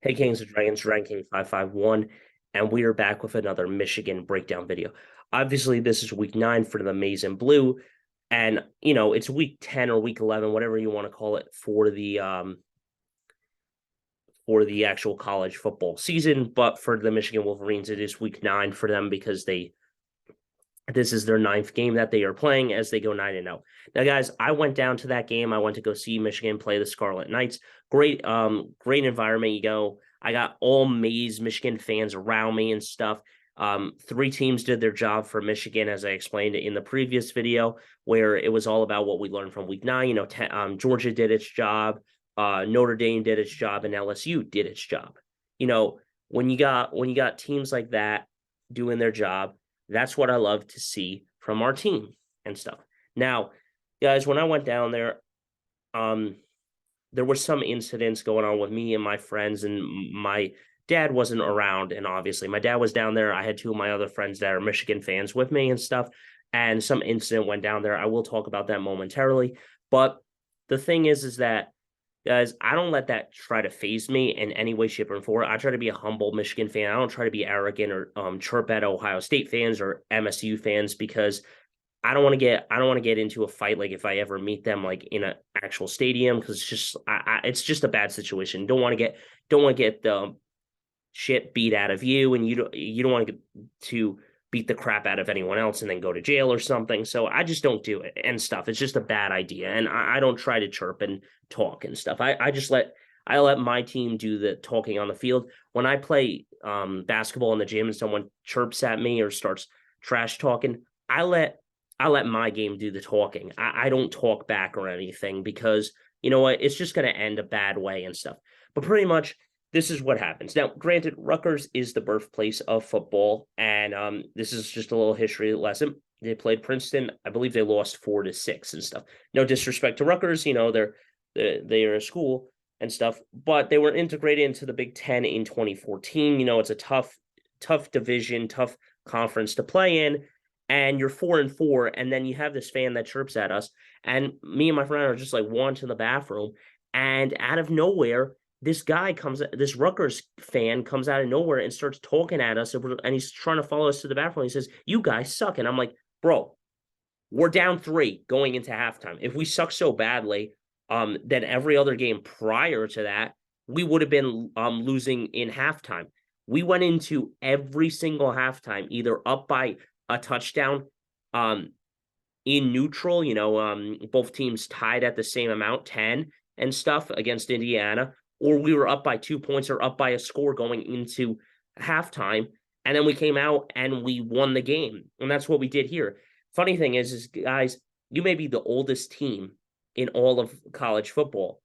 Hey, Kings and Dragons, Ranking 551, and we are back with another Michigan breakdown video. Obviously, this is week 9 for the Maize and Blue, and it's week 10 or week 11, whatever you want to call it, for the actual college football season. But for the Michigan Wolverines, it is week 9 for them because this is their 9th game that they are playing as they go 9-0. Now, guys, I went down to that game. I went to go see Michigan play the Scarlet Knights. Great environment. I got all Maize Michigan fans around me and stuff. 3 teams did their job for Michigan, as I explained in the previous video, where it was all about what we learned from week 9. Georgia did its job, Notre Dame did its job, and LSU did its job. When you got teams like that doing their job, that's what I love to see from our team and stuff. Now, guys, when I went down there, there were some incidents going on with me and my friends, and my dad wasn't around. And obviously, my dad was down there. I had 2 of my other friends that are Michigan fans with me and stuff. And some incident went down there. I will talk about that momentarily. But the thing is that, guys, I don't let that try to phase me in any way, shape, or form. I try to be a humble Michigan fan. I don't try to be arrogant or chirp at Ohio State fans or MSU fans, because I don't want to get into a fight like if I ever meet them like in an actual stadium, because it's just a bad situation. Don't want to get the shit beat out of you, and you don't want to beat the crap out of anyone else and then go to jail or something. So I just don't do it and stuff. It's just a bad idea. And I don't try to chirp and talk and stuff. I let my team do the talking on the field. When I play basketball in the gym and someone chirps at me or starts trash talking, I let my game do the talking. I don't talk back or anything, because you know what? It's just going to end a bad way and stuff. But pretty much, this is what happens. Now, granted, Rutgers is the birthplace of football, and this is just a little history lesson. They played Princeton. I believe they lost 4-6 and stuff. No disrespect to Rutgers, they're a school and stuff, but they were integrated into the Big Ten in 2014. It's a tough division, tough conference to play in, and you're 4-4, and then you have this fan that chirps at us, and me and my friend are just like one to the bathroom, and out of nowhere, this Rutgers fan comes out of nowhere and starts talking at us, and he's trying to follow us to the bathroom. He says, "You guys suck." And I'm like, bro, we're down 3 going into halftime. If we suck so badly, then every other game prior to that, we would have been losing in halftime. We went into every single halftime either up by a touchdown, in neutral, both teams tied at the same amount, 10 and stuff against Indiana, or we were up by 2 points or up by a score going into halftime, and then we came out and we won the game. And that's what we did here. Funny thing is guys, you may be the oldest team in all of college football,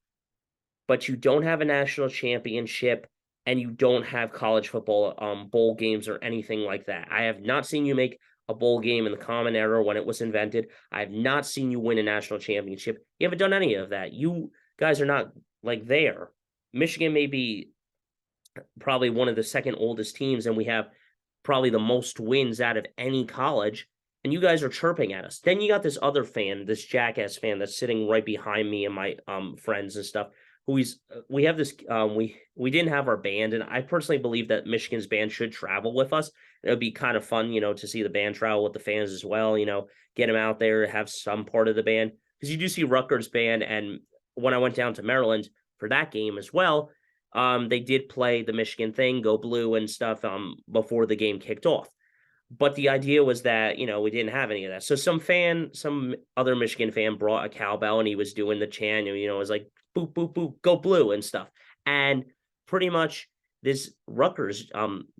but you don't have a national championship, and you don't have college football bowl games or anything like that. I have not seen you make a bowl game in the Common Era when it was invented. I have not seen you win a national championship. You haven't done any of that. You guys are not like there. Michigan may be probably one of the second oldest teams, and we have probably the most wins out of any college, and you guys are chirping at us. Then you got this other fan, this jackass fan that's sitting right behind me and my friends and stuff, we have this we didn't have our band, and I personally believe that Michigan's band should travel with us. It would be kind of fun, to see the band travel with the fans as well, get them out there, have some part of the band, because you do see Rutgers band. And when I went down to Maryland for that game as well, they did play the Michigan thing, Go Blue and stuff, before the game kicked off. But the idea was that, we didn't have any of that. So some other Michigan fan brought a cowbell, and he was doing the chant, it was like, boop, boop, boop, go blue and stuff. And pretty much this Rutgers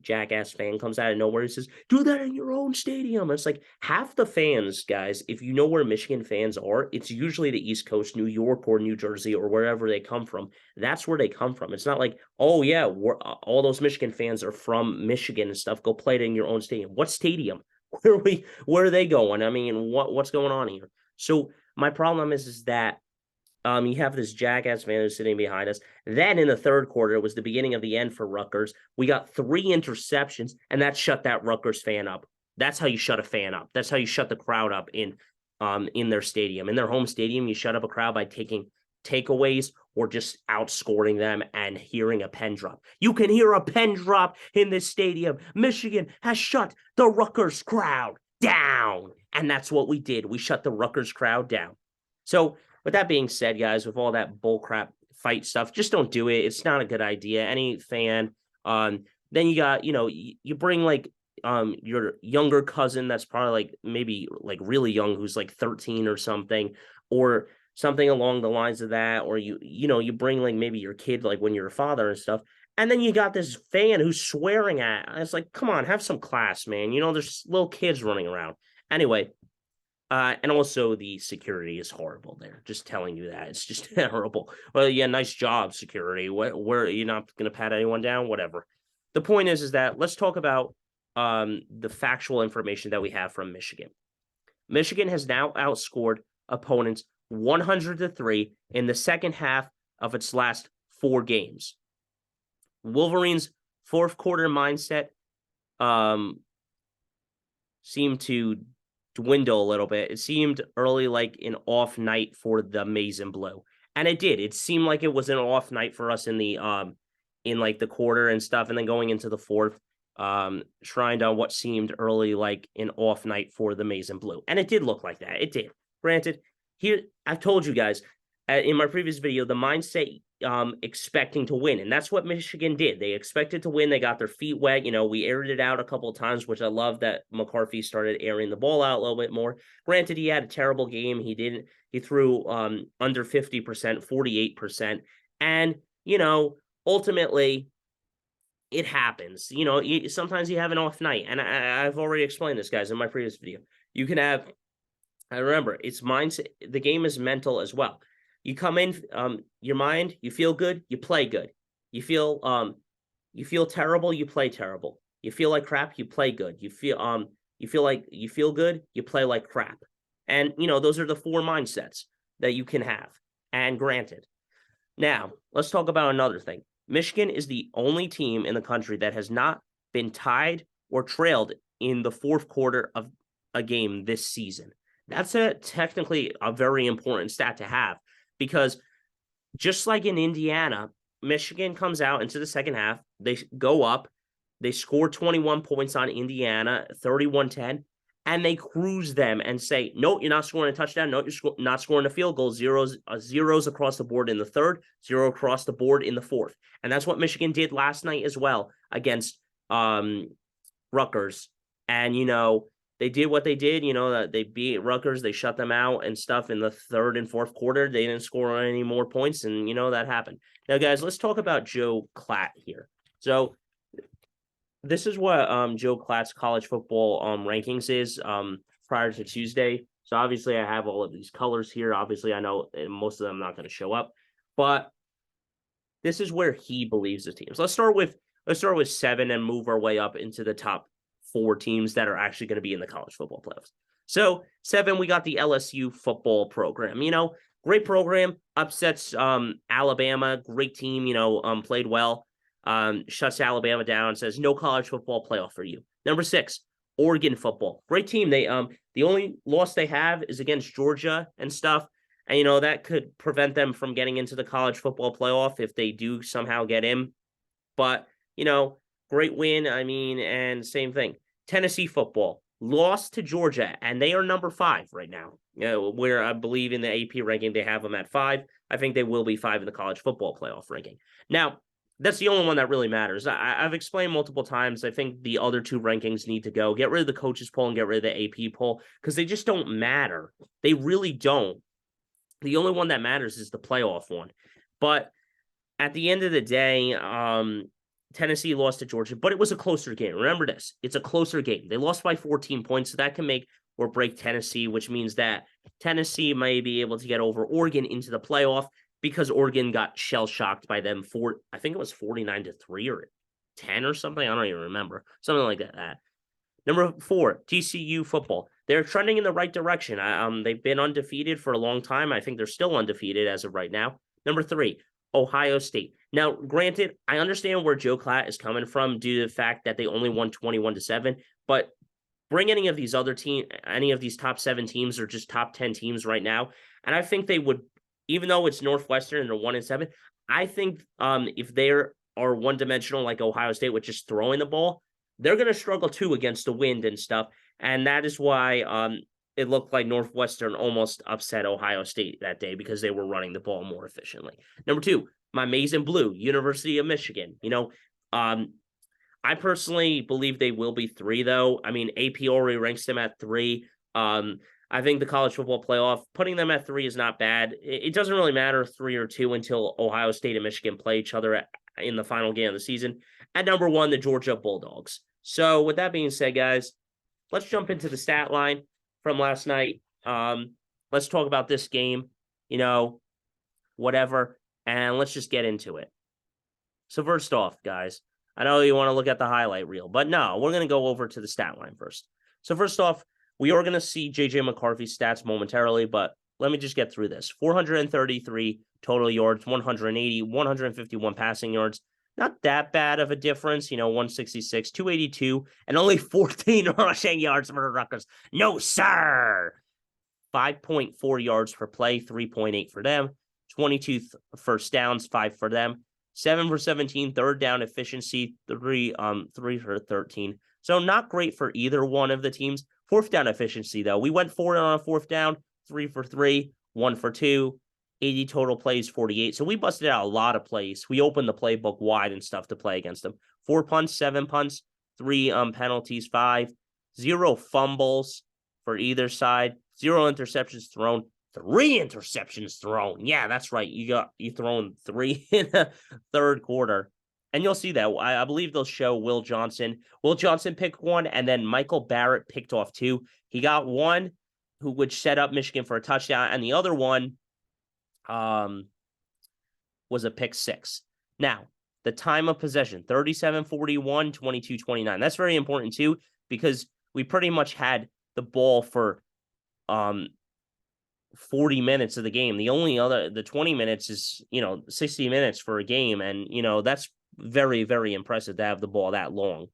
jackass fan comes out of nowhere and says, do that in your own stadium. And it's like, half the fans, guys, if you know where Michigan fans are, it's usually the East Coast, New York or New Jersey or wherever they come from. That's where they come from. It's not like, oh yeah, all those Michigan fans are from Michigan and stuff. Go play it in your own stadium. What stadium? Where are they going? I mean, what's going on here? So my problem is that you have this jackass man who's sitting behind us. Then in the third quarter, it was the beginning of the end for Rutgers. We got 3 interceptions, and that shut that Rutgers fan up. That's how you shut a fan up. That's how you shut the crowd up in their stadium. In their home stadium, you shut up a crowd by taking takeaways or just outscoring them and hearing a pen drop. You can hear a pen drop in this stadium. Michigan has shut the Rutgers crowd down. And that's what we did. We shut the Rutgers crowd down. So with that being said, guys, with all that bullcrap fight stuff, just don't do it. It's not a good idea. Any fan, then you got, you bring like your younger cousin that's probably like maybe like really young, who's like 13 or something, or something along the lines of that, or you bring like maybe your kid like when you're a father and stuff, and then you got this fan who's swearing at. It's like, come on, have some class, man. There's little kids running around. Anyway, and also the security is horrible there. Just telling you that. It's just terrible. Well, yeah, nice job, security. Where you're not gonna pat anyone down, whatever. The point is that let's talk about the factual information that we have from Michigan. Michigan has now outscored opponents 100-3 in the second half of its last 4 games. Wolverines' fourth quarter mindset seemed to dwindle a little bit. It seemed early like an off night for the Maize and Blue, and it did. It seemed like it was an off night for us in the in like the quarter and stuff, and then going into the fourth, shrined on what seemed early like an off night for the Maize and Blue, and it did look like that. It did. Granted, here I've told you guys in my previous video the mindset expecting to win, and that's what Michigan did. They expected to win. They got their feet wet. We aired it out a couple of times, which I love that McCarthy started airing the ball out a little bit more. Granted, he had a terrible game. He threw under 50%, 48%, and ultimately it happens. Sometimes you have an off night, and I've already explained this, guys, in my previous video. You can have, I remember, it's mindset. The game is mental as well. You come in, your mind, you feel good, you play good. You feel terrible, you play terrible. You feel like crap, you play good. You feel good, you play like crap. And those are the 4 mindsets that you can have. And granted, now let's talk about another thing. Michigan is the only team in the country that has not been tied or trailed in the fourth quarter of a game this season. That's technically a very important stat to have, because just like in Indiana, Michigan comes out into the second half, they go up, they score 21 points on Indiana, 31-10, and they cruise them and say, no, you're not scoring a touchdown, no, you're not scoring a field goal, zeros across the board in the third, 0 across the board in the fourth. And that's what Michigan did last night as well against Rutgers. And, they did what they did, that they beat Rutgers, they shut them out and stuff in the third and fourth quarter. They didn't score any more points, and that happened. Now, guys, let's talk about Joe Klatt here. So this is what Joe Klatt's college football rankings is prior to Tuesday. So obviously I have all of these colors here. Obviously, I know most of them are not going to show up, but this is where he believes the teams. Let's start with 7 and move our way up into the top 4 teams that are actually going to be in the college football playoffs. So 7, we got the LSU football program. Great program, upsets Alabama, great team, played well, shuts Alabama down, says no college football playoff for you. Number 6, Oregon football. Great team. They the only loss they have is against Georgia and stuff. And that could prevent them from getting into the college football playoff if they do somehow get in. But, great win. And same thing. Tennessee football lost to Georgia, and they are number 5 right now. Where I believe in the AP ranking they have them at 5. I think they will be 5 in the college football playoff ranking. Now, that's the only one that really matters. I've explained multiple times. I think the other 2 rankings need to go. Get rid of the coaches poll and get rid of the AP poll, because they just don't matter. They really don't. The only one that matters is the playoff one. But at the end of the day, Tennessee lost to Georgia, but it was a closer game. Remember this. It's a closer game. They lost by 14 points, so that can make or break Tennessee, which means that Tennessee may be able to get over Oregon into the playoff, because Oregon got shell-shocked by them I think it was 49-3 or 10 or something. I don't even remember. Something like that. Number 4, TCU football. They're trending in the right direction. They've been undefeated for a long time. I think they're still undefeated as of right now. Number 3, Ohio State. Now, granted, I understand where Joe Klatt is coming from due to the fact that they only won 21-7, but bring any of these top 7 teams or just top 10 teams right now, and I think they would even though it's Northwestern and they're 1-7, I think if they are one-dimensional like Ohio State with just throwing the ball, they're going to struggle too against the wind and stuff. And that is why it looked like Northwestern almost upset Ohio State that day because they were running the ball more efficiently. Number two, my maize and blue, University of Michigan. I personally believe they will be 3, though. I mean, AP already ranks them at 3. I think the college football playoff, putting them at 3 is not bad. It doesn't really matter 3 or 2 until Ohio State and Michigan play each other in the final game of the season. At number 1, the Georgia Bulldogs. So with that being said, guys, let's jump into the stat line from last night. Let's talk about this game, whatever, and let's just get into it. So first off, guys, I know you want to look at the highlight reel, but no, we're going to go over to the stat line first. So first off, we are going to see J.J. McCarthy's stats momentarily, but let me just get through this. 433 total yards, 180, 151 passing yards. Not that bad of a difference, 166, 282, and only 14 rushing yards for the Rutgers. No, sir. 5.4 yards per play, 3.8 for them. 22 first downs, 5 for them. 7 for 17, third down efficiency, 3 for 13. So not great for either one of the teams. Fourth down efficiency, though. We went 4 on a fourth down, 3 for 3, 1 for 2, 80 total plays, 48. So we busted out a lot of plays. We opened the playbook wide and stuff to play against them. 4 punts, 7 punts, 3 penalties, 5, 0 fumbles for either side, 0 interceptions thrown, 3 interceptions thrown. Yeah, that's right. You thrown 3 in the third quarter. And you'll see that. I believe they'll show Will Johnson. Will Johnson picked 1, and then Michael Barrett picked off 2. He got 1, which set up Michigan for a touchdown, and the other one was a pick 6. Now, the time of possession, 37-41, 22-29. That's very important, too, because we pretty much had the ball for 40 minutes of the game. The 20 minutes is, 60 minutes for a game. And, that's very, very impressive to have the ball that long. All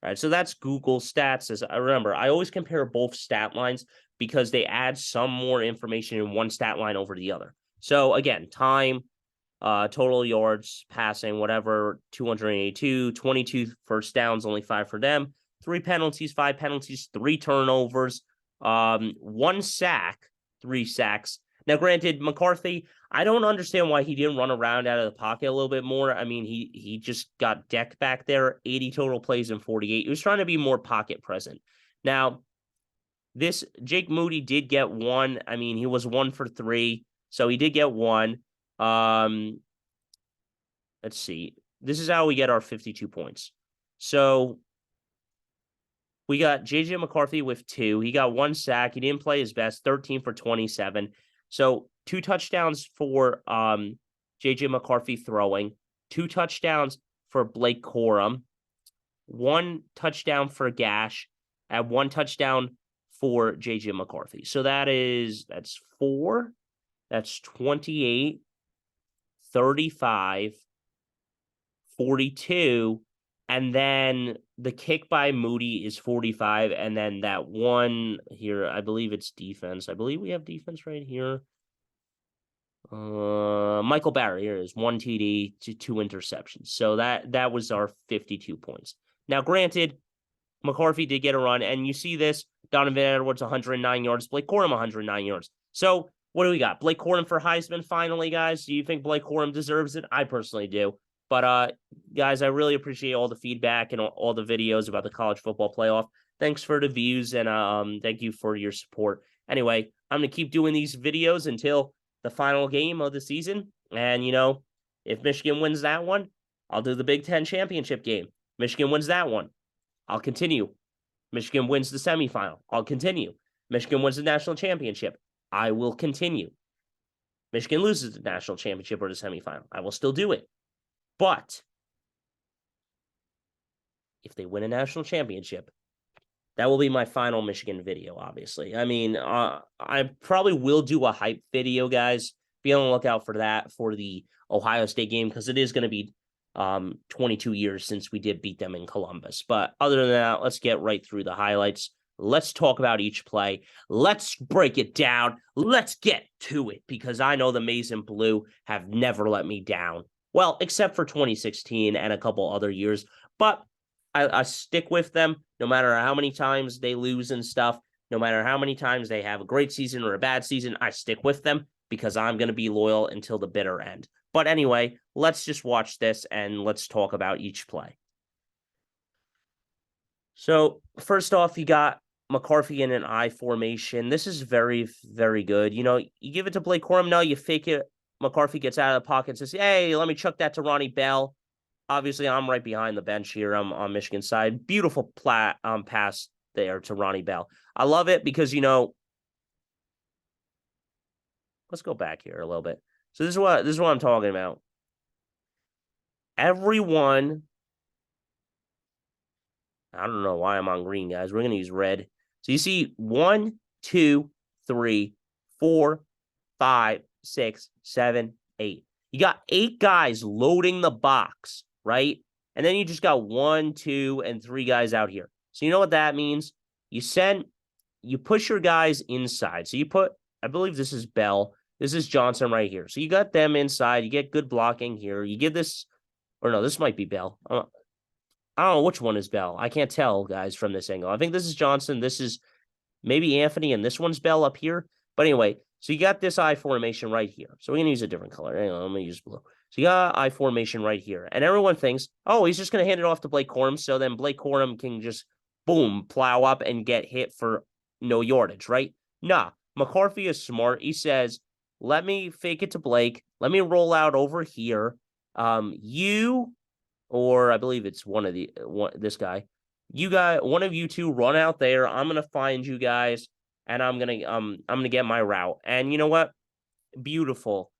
right. So that's Google stats. As I remember, I always compare both stat lines because they add some more information in one stat line over the other. So again, time, total yards, passing, whatever, 282, 22 first downs, only 5 for them, 3 penalties, 5 penalties, 3 turnovers, 1 sack, 3 sacks. Now, granted, McCarthy, I don't understand why he didn't run around out of the pocket a little bit more. I mean, he just got decked back there, 80 total plays and 48. He was trying to be more pocket present. Now, this Jake Moody did get 1. I mean, he was 1 for 3, so he did get 1. Let's see. This is how we get our 52 points. So we got J.J. McCarthy with 2. He got 1 sack. He didn't play his best, 13 for 27. So 2 touchdowns for J.J. McCarthy throwing, 2 touchdowns for Blake Corum, 1 touchdown for Gash, and 1 touchdown for J.J. McCarthy. So that's 4. That's 28, 35, 42, and then the kick by Moody is 45, and then that one here, I believe it's defense. I believe we have defense right here. Michael Barrett here is 1 TD to 2 interceptions. So that was our 52 points. Now, granted, McCarthy did get a run, and you see this, Donovan Edwards 109 yards, Blake Corum 109 yards. So what do we got? Blake Corum for Heisman finally, guys. Do you think Blake Corum deserves it? I personally do. But, guys, I really appreciate all the feedback and all the videos about the college football playoff. Thanks for the views, and thank you for your support. Anyway, I'm going to keep doing these videos until the final game of the season. And, if Michigan wins that one, I'll do the Big Ten championship game. Michigan wins that one, I'll continue. Michigan wins the semifinal, I'll continue. Michigan wins the national championship, I will continue. Michigan loses the national championship or the semifinal, I will still do it. But if they win a national championship, that will be my final Michigan video, obviously. I mean, I probably will do a hype video, guys. Be on the lookout for that for the Ohio State game, because it is going to be 22 years since we did beat them in Columbus. But other than that, let's get right through the highlights. Let's talk about each play. Let's break it down. Let's get to it, because I know the Maize and Blue have never let me down. Well, except for 2016 and a couple other years. But I stick with them no matter how many times they lose and stuff. No matter how many times they have a great season or a bad season, I stick with them because I'm going to be loyal until the bitter end. But anyway, let's just watch this and let's talk about each play. So first off, you got McCarthy in an I formation. This is very, very good. You give it to Blake Corum. No, you fake it. McCarthy gets out of the pocket and says, hey, let me chuck that to Ronnie Bell. Obviously, I'm right behind the bench here. I'm on Michigan's side. Beautiful pass there to Ronnie Bell. I love it because, let's go back here a little bit. So this is what I'm talking about. Everyone, I don't know why I'm on green, guys. We're going to use red. So you see 1, 2, 3, 4, 5, 6, 7, 8. You got 8 guys loading the box, right? And then you just got 1, 2, and 3 guys out here. So you know what that means? You push your guys inside. So you put, I believe this is Bell. This is Johnson right here. So you got them inside. You get good blocking here. You give this, or no, this might be Bell. I don't know which one is Bell. I can't tell, guys, from this angle. I think this is Johnson. This is maybe Anthony, and this one's Bell up here. But anyway, so you got this I formation right here. So we're going to use a different color. Hang on, I'm going to use blue. So you got I formation right here. And everyone thinks, oh, he's just going to hand it off to Blake Corum. So then Blake Corum can just, boom, plow up and get hit for no yardage, right? Nah, McCarthy is smart. He says, let me fake it to Blake. Let me roll out over here. Or I believe it's this guy. You guys, one of you two run out there. I'm gonna find you guys, and I'm gonna get my route. And you know what? Beautiful.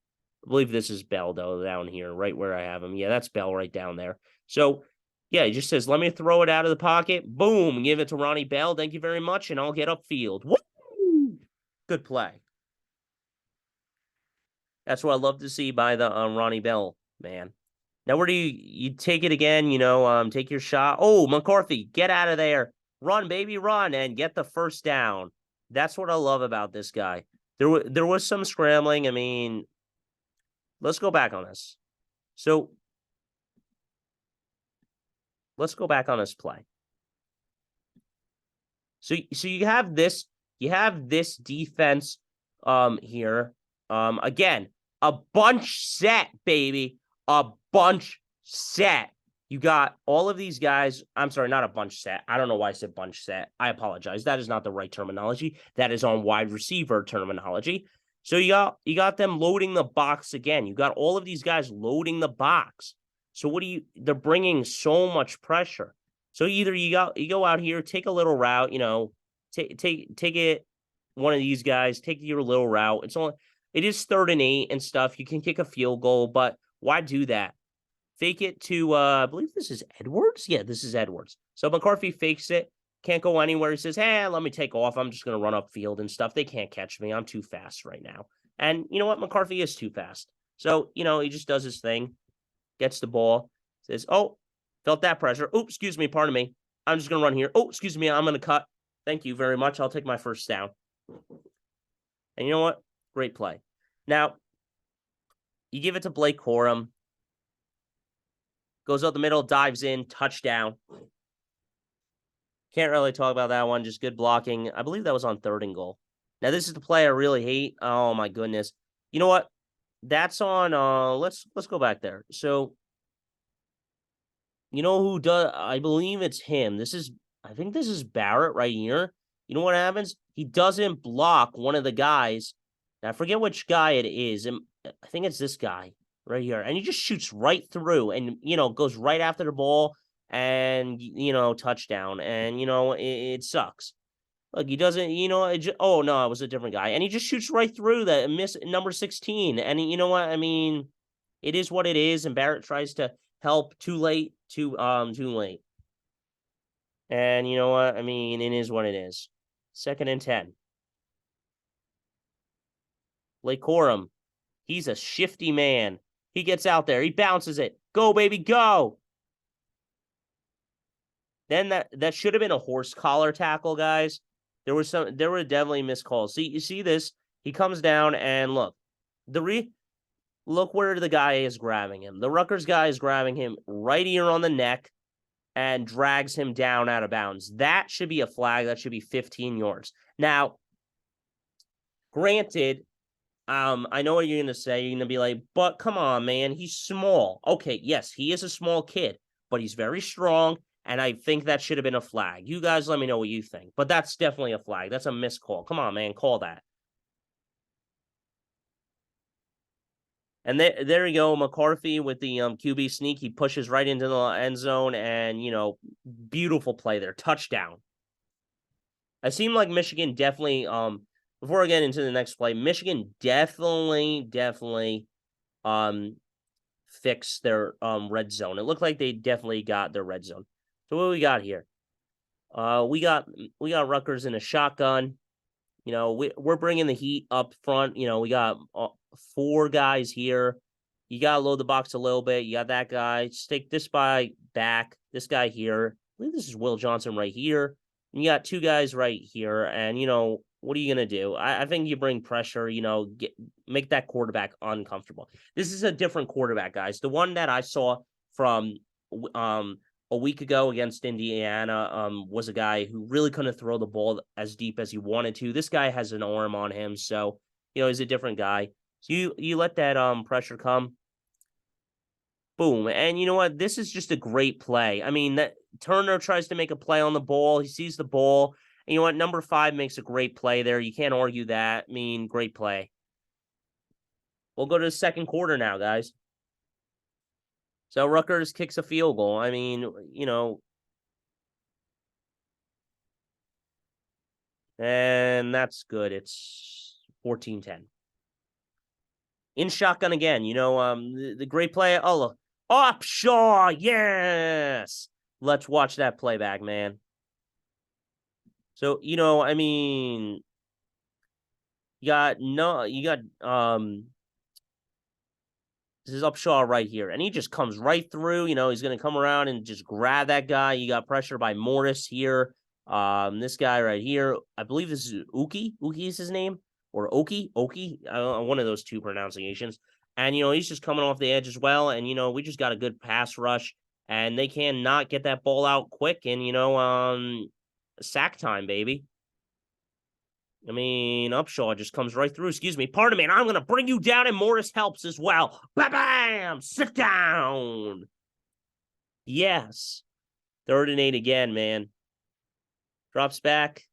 I believe this is Bell though, down here, right where I have him. Yeah, that's Bell right down there. So yeah, he just says, let me throw it out of the pocket. Boom, give it to Ronnie Bell. Thank you very much, and I'll get upfield. Woo! Good play. That's what I love to see by the Ronnie Bell, man. Now, where do you take it again? Take your shot. Oh, McCarthy, get out of there. Run, baby, run, and get the first down. That's what I love about this guy. There was some scrambling. I mean, let's go back on this. So let's go back on this play. So you have this defense here. Again, a bunch set, baby. A bunch set. You got all of these guys. I'm sorry, not a bunch set. I don't know why I said bunch set. I apologize. That is not the right terminology. That is on wide receiver terminology. So you got them loading the box again. You got all of these guys loading the box. So they're bringing so much pressure. So either you go out here, take a little route, take it, one of these guys, take your little route. It is 3rd and 8 and stuff. You can kick a field goal, but why do that? Fake it to, I believe this is Edwards. Yeah, this is Edwards. So McCarthy fakes it. Can't go anywhere. He says, hey, let me take off. I'm just going to run upfield and stuff. They can't catch me. I'm too fast right now. And you know what? McCarthy is too fast. So, he just does his thing, gets the ball, says, oh, felt that pressure. Oh, excuse me. Pardon me. I'm just going to run here. Oh, excuse me. I'm going to cut. Thank you very much. I'll take my first down. And you know what? Great play. Now, you give it to Blake Corum. Goes up the middle, dives in, touchdown. Can't really talk about that one. Just good blocking. I believe that was on 3rd and goal. Now, this is the play I really hate. Oh, my goodness. You know what? That's on, let's go back there. So, you know who does, I believe it's him. I think this is Barrett right here. You know what happens? He doesn't block one of the guys. Now, I forget which guy it is. I think it's this guy right here. And he just shoots right through and, goes right after the ball and, touchdown. And, it sucks. Look, he doesn't, oh, no, it was a different guy. And he just shoots right through that, miss number 16. And you know what? I mean, it is what it is. And Barrett tries to help too late. And you know what? I mean, it is what it is. 2nd and 10. Blake Corum, he's a shifty man. He gets out there. He bounces it. Go, baby, go. Then that should have been a horse collar tackle, guys. there were definitely missed calls. See, you see this? He comes down and look, look where the guy is grabbing him. The Rutgers guy is grabbing him right here on the neck and drags him down out of bounds. That should be a flag. That should be 15 yards. Now, granted, I know what you're gonna say. You're gonna be like, but come on, man, he's small. Okay, yes, he is a small kid, but he's very strong, and I think that should have been a flag. You guys let me know what you think. But that's definitely a flag. That's a missed call. Come on, man, call that. And there you go, McCarthy with the QB sneak. He pushes right into the end zone, and beautiful play there, touchdown. It seemed like Michigan definitely. Before I get into the next play, Michigan definitely fixed their red zone. It looked like they definitely got their red zone. So what we got here? We got Rutgers in a shotgun. We're bringing the heat up front. We got 4 guys here. You got to load the box a little bit. You got that guy. Stick this guy back. This guy here. I believe this is Will Johnson right here. And you got 2 guys right here. And, what are you going to do? I think you bring pressure, make that quarterback uncomfortable. This is a different quarterback, guys. The one that I saw from a week ago against Indiana was a guy who really couldn't throw the ball as deep as he wanted to. This guy has an arm on him, so he's a different guy. So you let that pressure come. Boom. And you know what? This is just a great play. I mean, that Turner tries to make a play on the ball. He sees the ball. And you know what? Number 5 makes a great play there. You can't argue that. I mean, great play. We'll go to the second quarter now, guys. So Rutgers kicks a field goal. I mean, and that's good. It's 14-10. In shotgun again, the great play. Oh, look. Upshaw, yes. Let's watch that playback, man. So, I mean, you got this is Upshaw right here, and he just comes right through. He's going to come around and just grab that guy. You got pressure by Morris here. This guy right here, I believe this is Uki. Uki is his name, or Oki. One of those 2 pronunciations. And he's just coming off the edge as well. And we just got a good pass rush, and they cannot get that ball out quick. And sack time, baby. I mean, Upshaw just comes right through. Excuse me. Pardon me. And I'm going to bring you down, and Morris helps as well. Bam! Sit down. Yes. 3rd and 8 again, man. Drops back.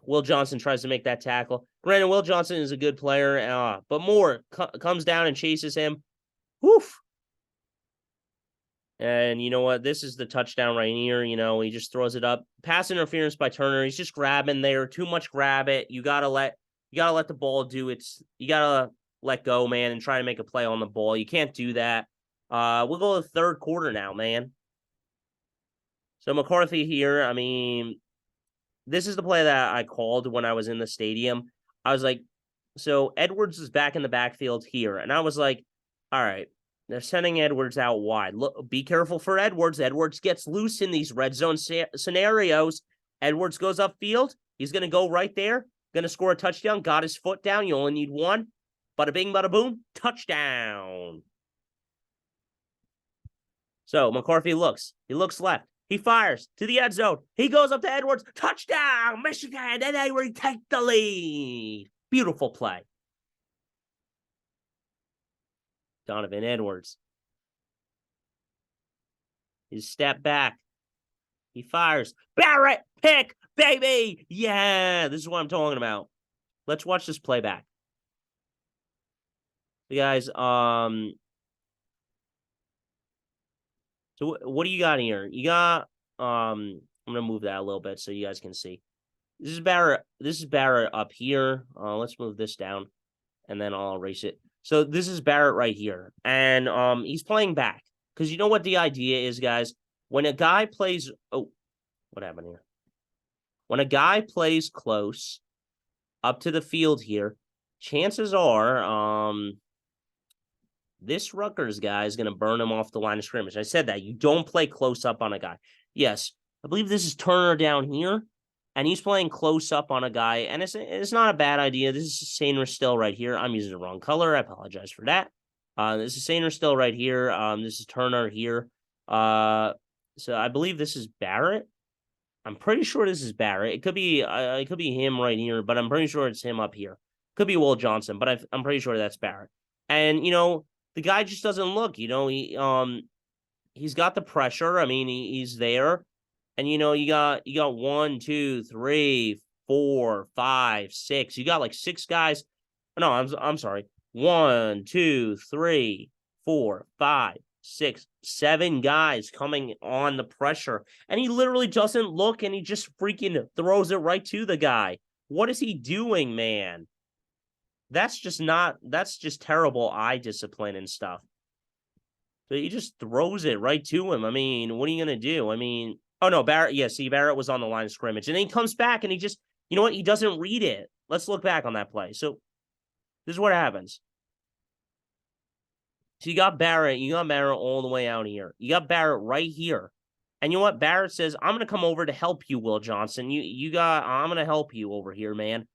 Will Johnson tries to make that tackle. Granted, Will Johnson is a good player, but Moore comes down and chases him. Woof. And you know what? This is the touchdown right here. He just throws it up. Pass interference by Turner. He's just grabbing there. Too much grab it. You gotta let the ball do its. You gotta let go, man, and try to make a play on the ball. You can't do that. We'll go to the 3rd quarter now, man. So McCarthy here. I mean, this is the play that I called when I was in the stadium. I was like, so Edwards is back in the backfield here, and I was like, all right. They're sending Edwards out wide. Look, be careful for Edwards. Edwards gets loose in these red zone scenarios. Edwards goes upfield. He's going to go right there. Going to score a touchdown. Got his foot down. You only need 1. Bada bing, bada boom. Touchdown. So McCarthy looks. He looks left. He fires to the end zone. He goes up to Edwards. Touchdown, Michigan. And they retake the lead. Beautiful play. Donovan Edwards. He's stepped back. He fires. Barrett pick, baby. Yeah, this is what I'm talking about. Let's watch this playback. You guys, so what do you got here? You got, I'm going to move that a little bit so you guys can see. This is Barrett up here. Let's move this down, and then I'll erase it. So this is Barrett right here, and he's playing back because you know what the idea is, guys. When a guy plays, what happened here? When a guy plays close up to the field here, chances are, this Rutgers guy is going to burn him off the line of scrimmage. I said that you don't play close up on a guy. Yes, I believe this is Turner down here. and he's playing close up on a guy, and it's not a bad idea. This is Sainer still right here. I'm using the wrong color. I apologize for that. This is Sainer still right here. This is Turner here. So I believe this is Barrett. I'm pretty sure this is Barrett. It could be him right here, but I'm pretty sure it's him up here. Could be Will Johnson, but I'm pretty sure that's Barrett. And the guy just doesn't look. He's got the pressure. I mean, he's there, and you got 1, 2, 3, 4, 5, 6. You got like 6 guys. No, I'm sorry. 1, 2, 3, 4, 5, 6, 7 guys coming on the pressure, and he literally doesn't look, and he just freaking throws it right to the guy. What is he doing, man? That's just terrible eye discipline and stuff. So he just throws it right to him. I mean, what are you going to do? I mean, oh no, Barrett. Yeah, see, Barrett was on the line of scrimmage. And then he comes back and he just, you know what? He doesn't read it. Let's look back on that play. So this is what happens. So you got Barrett all the way out here. You got Barrett right here. And you know what? Barrett says, I'm going to come over to help you, Will Johnson. I'm going to help you over here, man.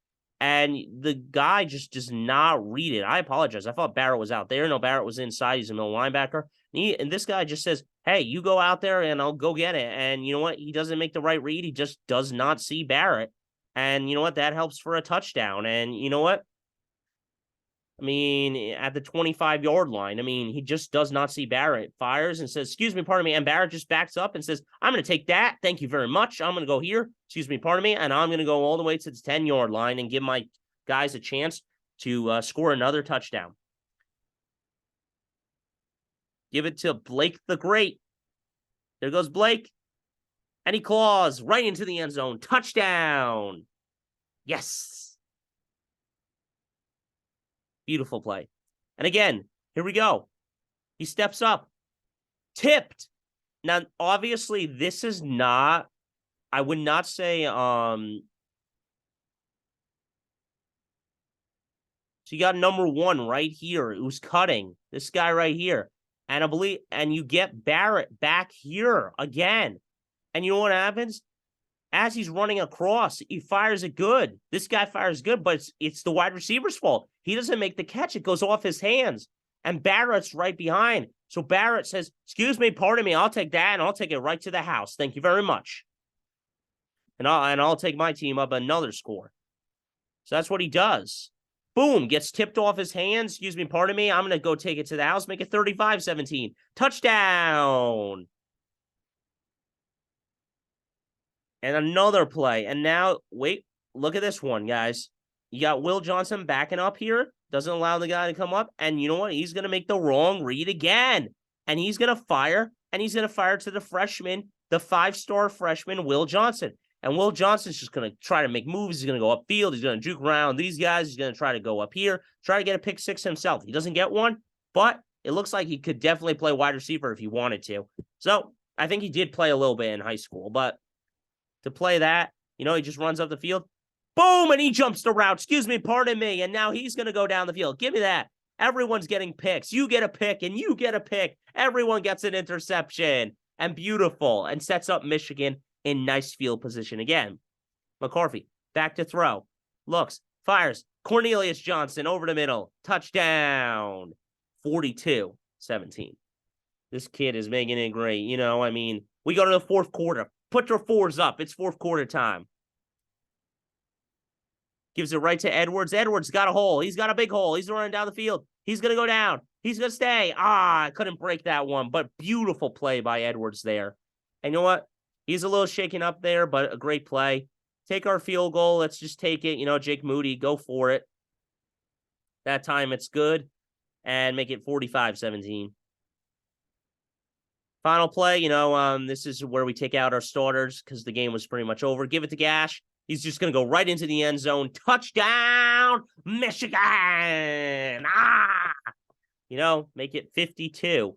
And the guy just does not read it. I apologize. I thought Barrett was out there. No, Barrett was inside. He's a middle linebacker. And this guy just says, hey, you go out there and I'll go get it. And you know what? He doesn't make the right read. He just does not see Barrett. And you know what? That helps for a touchdown. And you know what? I mean, at the 25-yard line, I mean, he just does not see Barrett. Fires and says, excuse me, pardon me. And Barrett just backs up and says, I'm going to take that. Thank you very much. I'm going to go here. Excuse me, pardon me. And I'm going to go all the way to the 10-yard line and give my guys a chance to score another touchdown. Give it to Blake the Great. There goes Blake. And he claws right into the end zone. Touchdown. Yes. Beautiful play. And again, here we go. He steps up. Tipped. Now, obviously, this is not, I would not say, so you got number 1 right here who's cutting. This guy right here. And I believe, and you get Barrett back here again. And you know what happens? As he's running across, he fires it good. This guy fires good, but it's the wide receiver's fault. He doesn't make the catch. It goes off his hands. And Barrett's right behind. So Barrett says, excuse me, pardon me, I'll take that, and I'll take it right to the house. Thank you very much. And I'll take my team up another score. So that's what he does. Boom, gets tipped off his hands. Excuse me, pardon me. I'm going to go take it to the house, make it 35-17. Touchdown. And another play. And now, wait, look at this one, guys. You got Will Johnson backing up here. Doesn't allow the guy to come up. And you know what? He's going to make the wrong read again. And he's going to fire. And he's going to fire to the freshman, the 5-star freshman, Will Johnson. And Will Johnson's just going to try to make moves. He's going to go upfield. He's going to juke around these guys. He's going to try to go up here, try to get a pick 6 himself. He doesn't get one, but it looks like he could definitely play wide receiver if he wanted to. So I think he did play a little bit in high school, but to play that, he just runs up the field. Boom, and he jumps the route. Excuse me, pardon me. And now he's going to go down the field. Give me that. Everyone's getting picks. You get a pick, and you get a pick. Everyone gets an interception. And beautiful. And sets up Michigan in nice field position again. McCarthy, back to throw. Looks, fires. Cornelius Johnson over the middle. Touchdown. 42-17. This kid is making it great. We go to the fourth quarter. Put your 4s up. It's fourth quarter time. Gives it right to Edwards. Edwards got a hole. He's got a big hole. He's running down the field. He's going to go down. He's going to stay. I couldn't break that one, but beautiful play by Edwards there. And you know what? He's a little shaken up there, but a great play. Take our field goal. Let's just take it. Jake Moody, go for it. That time it's good. And make it 45-17. Final play, this is where we take out our starters because the game was pretty much over. Give it to Gash. He's just going to go right into the end zone. Touchdown, Michigan! Make it 52.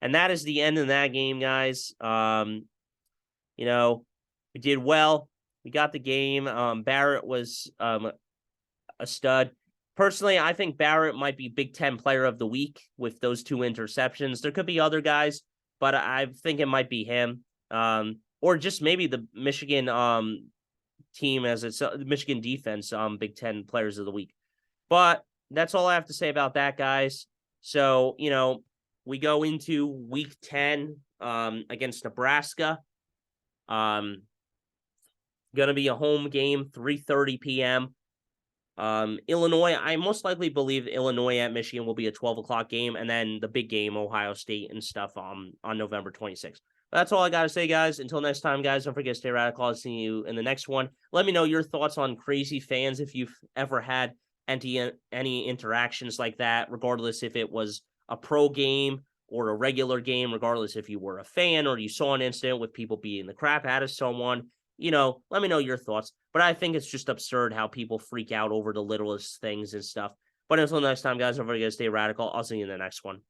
And that is the end of that game, guys. We did well. We got the game. Barrett was a stud. Personally, I think Barrett might be Big Ten Player of the Week with those 2 interceptions. There could be other guys, but I think it might be him. Or just maybe the Michigan team as it's the Michigan defense, Big Ten Players of the Week. But that's all I have to say about that, guys. So, we go into week 10 against Nebraska. Going to be a home game, 3:30 p.m. Illinois, I most likely believe Illinois at Michigan will be a 12 o'clock game, and then the big game, Ohio State and stuff on November 26th. That's all I got to say, guys. Until next time, guys, don't forget to stay radical. I'll see you in the next one. Let me know your thoughts on crazy fans if you've ever had any interactions like that, regardless if it was a pro game or a regular game, regardless if you were a fan or you saw an incident with people beating the crap out of someone. Let me know your thoughts. But I think it's just absurd how people freak out over the littlest things and stuff. But until next time, guys, don't forget to stay radical. I'll see you in the next one.